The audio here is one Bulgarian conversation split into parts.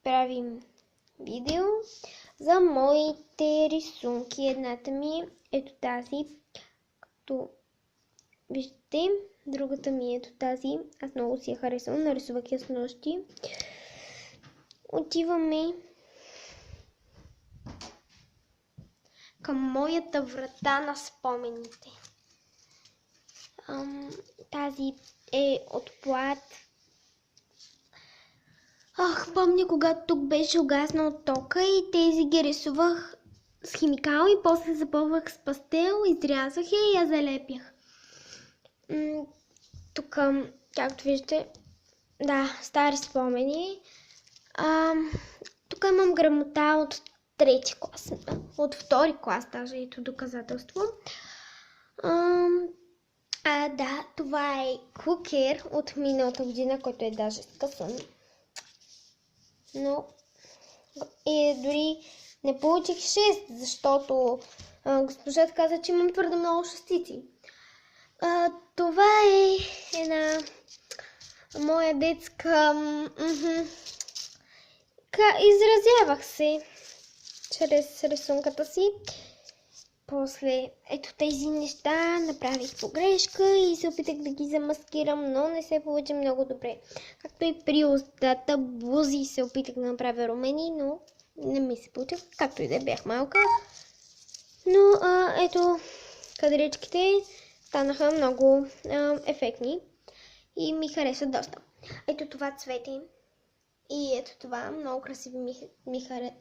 правим видео за моите рисунки. Едната ми е ето тази, като виждате. Другата ми е ето тази. Аз много си я харесвам. Нарисувах я с нощи. Отиваме към моята врата на спомените. Тази е от плат. Помня, когато тук беше угаснал тока и тези ги рисувах с химикал и после запълвах с пастел, изрязах я и я залепях. Тук, както виждате, стари спомени. Тук имам грамота от трети клас, от втори клас даже, ето доказателство. Това е кукер от миналата година, който е даже скъсан. Но дори не получих 6, защото госпожата каза, че имам твърде много шестици. Това е една моя детска... Изразявах се чрез рисунката си. После ето тези неща направих погрешка и се опитах да ги замаскирам, но не се получи много добре. Както и при устата, бузи се опитах да направя румени, но не ми се получи, както и да бях малка. Но ето кадричките станаха много ефектни и ми харесват доста. Ето това цвете и ето това много красиво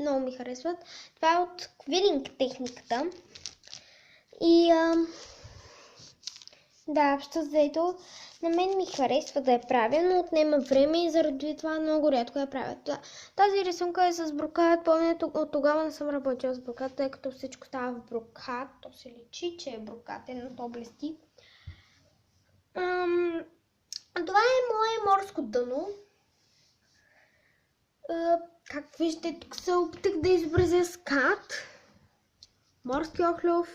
много ми харесват. Това е от квилинг техниката. И общо взето, на мен ми харесва да я правя, но отнема време и заради това много рядко я правя. Тази рисунка е с брокат. Помня, от тогава не съм работила с брокат, тъй като всичко става в брокат. То се личи, че е брокат, но то блести. Това е мое морско дъно. Както виждате, тук се опитах да изобразя скат, морски охлюв,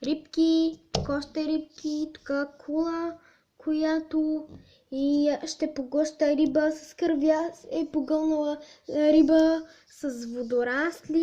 рибки, тук още рибки, тук кула, която и ще поглъща риба с кървя, е погълнала риба с водорасли.